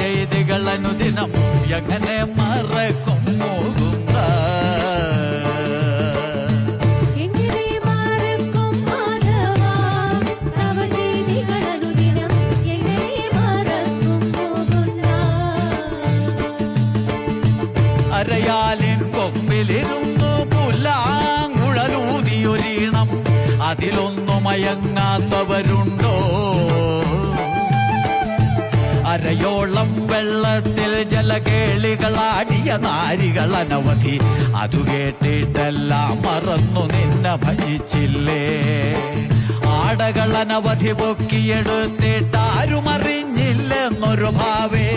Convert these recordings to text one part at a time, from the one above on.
ചെയ്തികൾ അനുദിനം എങ്ങനെ മറക്കും മുകുന്ദ. അരയാലിൻ കൊമ്പിലിരുന്നു പുല്ലാങ്കുഴലൂതിയൊരീണം, അതിലൊന്നു മയങ്ങാത്തവരുണ്ടോ? അരയോളം വെള്ളത്തിൽ ജലകേളികളാടിയ നാരികൾ അനവധി, അതു കേട്ടിട്ടെല്ലാം മറന്നു നിന്നെ ഭജിച്ചില്ലേ? ആടകൾ അനവധി പൊക്കിയെടുത്തിട്ടാരും അറിഞ്ഞില്ലെന്നൊരു ഭാവേ,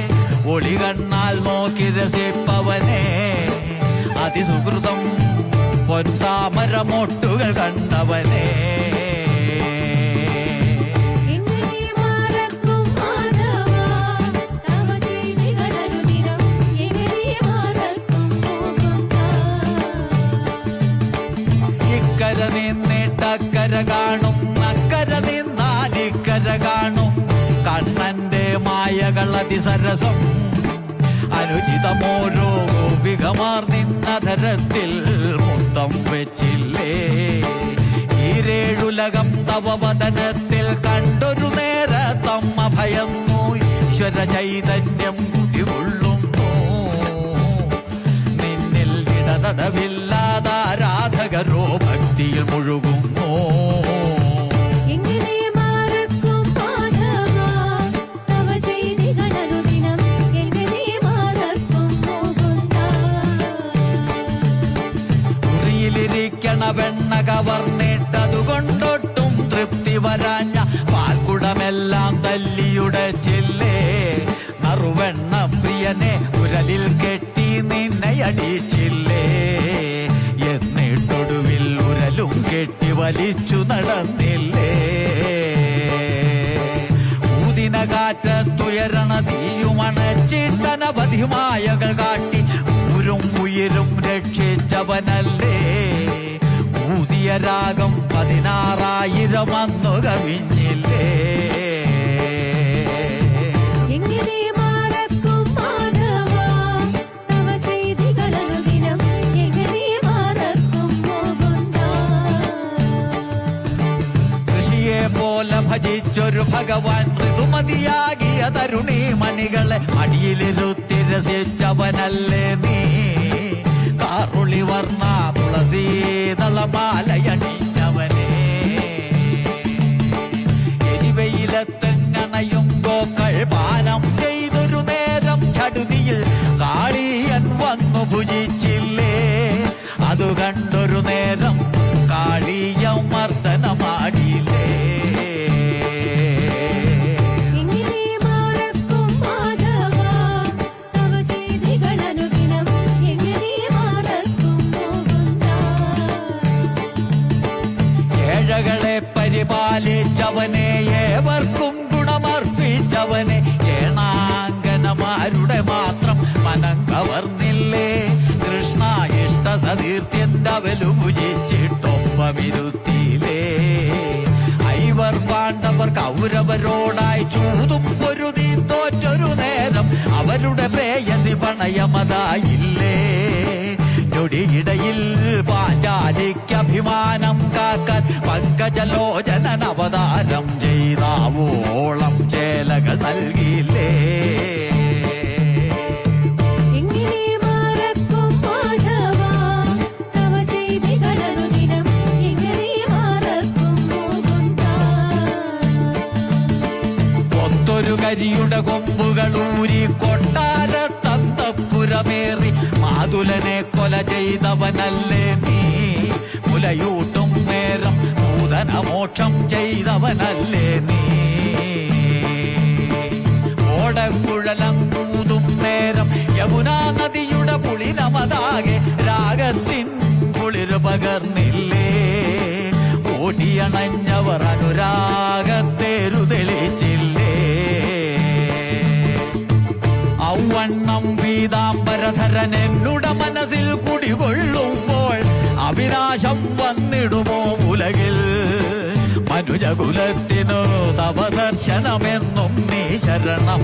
ഒളി കണ്ണാൽ നോക്കി രസിപ്പവനെ അതിസുഹൃതം പൊൻതാമരമൊട്ടുകൾ കണ്ടവനെ. ഇക്കര നിന്നിട്ടക്കര കാണും, അക്കര നിന്നാലിക്കര കാണും. കണ്ണന്റെ മായകൾ അതിസരസം അനുചിതമോരോ ഗോപികമാർ നിന്നധരത്തിൽ മുത്തം വെച്ചില്ലേ? ഈരേഴുലകം തവ വദനത്തിൽ കണ്ടൊരു നേരത്തമ്മ ഭയന്നു, ഈശ്വര ചൈതന്യം കുടികൊള്ളുന്നു. നിന്നിൽ ഇടതടവില്ലാതാരാധകരോ ഭക്തിയിൽ മുഴുകുന്നു. വെണ്ണ കവർന്നിട്ടതുകൊണ്ടൊട്ടും തൃപ്തി വരാഞ്ഞ പാൽക്കുടമെല്ലാം തല്ലിയുടച്ചില്ലേ? നറുവെണ്ണ പ്രിയനെ ഉരലിൽ കെട്ടി നിന്നെ അടിച്ചില്ലേ? എന്നിട്ടൊടുവിൽ ഉരലും കെട്ടി വലിച്ചു നടന്നില്ലേ? ഊതിന കാറ്റത്തുയരണ തീയുമണച്ചിട്ടനവധി മായകൾ കാട്ടി ഊരും ഉയരും രക്ഷിച്ചവനല്ലേ? ഊതിയ രാഗം 16,000 അന്നു കവിഞ്ഞില്ലേ? കൃഷിയെ പോലെ ഭജിച്ചൊരു ഭഗവാൻ ഋതുമതിയാകിയ തരുണീ മണികളെ അടിയിലിരുത്തി രസിച്ചവനല്ലേ നീ? കാറുളി വർണ്ണ തുളസീതളമാലയണിഞ്ഞവനെ, എരിവയിലെത്തെങ്ങണയും ഗോക്കൾ പാനം ചെയ്തൊരു നേരം ചടുതിയിൽ കാളിയൻ വന്നു ഭുജിച്ചില്ലേ? അതു കണ്ടൊരു നേരം കാളിയം മർദ്ദനമാടിയില്ലേ? ഏഴകളെ പരിപാലിച്ചവനെ, ഏവർക്കും ഗുണമർപ്പിച്ചവനെ, ഏണാങ്കനമാരുടെ മാത്രം മനം കവർന്നില്ലേ? കൃഷ്ണ ഇഷ്ട സതീർത്ഥ്യന്റെ അവലു ഭുജിച്ചിട്ടൊപ്പമിരുത്തിയില്ലേ? ഐവർ പാണ്ഡവർ കൗരവരോടായി ചൂതും പൊരുതി തോറ്റൊരു നേരം അവരുടെ പ്രേയസി പണയമതായില്ലേ? ഞൊടിയിടയിൽ പാഞ്ചാലിക്കഭിമാനം കാക്കാൻ പങ്കജലോചനൻ അവതാരം ചെയ്താവോളം ചേലകൾ നൽകിയില്ലേ? ഒത്തൊരു കരിയുടെ കൊമ്പുകളൂരി കൊട്ടാരത്തന്തപ്പുരമേറി മാതുലനെ കൊല ചെയ്തവനല്ലേ നീ? മുലയൂട്ടും നേരം നൂതനമോക്ഷം ചെയ്തവനല്ലേ നീ? ഓടക്കുഴലങ്കൂതും നേരം യമുനാ നദിയുടെ പുളിനമതാകെ രാഗത്തിൻ കുളിര് പകർന്നില്ലേ? ഓടിയണഞ്ഞവർ അനുരാഗത്തേരു തെളിച്ചില്ലേ? ഔവണ്ണം പീതാംബരധരൻ എന്നുടെ മനസ്സിൽ കുടികൊള്ളുമ്പോൾ അവിനാശം വന്നിടുമോ ഉലകിൽ? മനുജകുലത്തിനു തവ ദർശനമെന്നും നീ ശരണം.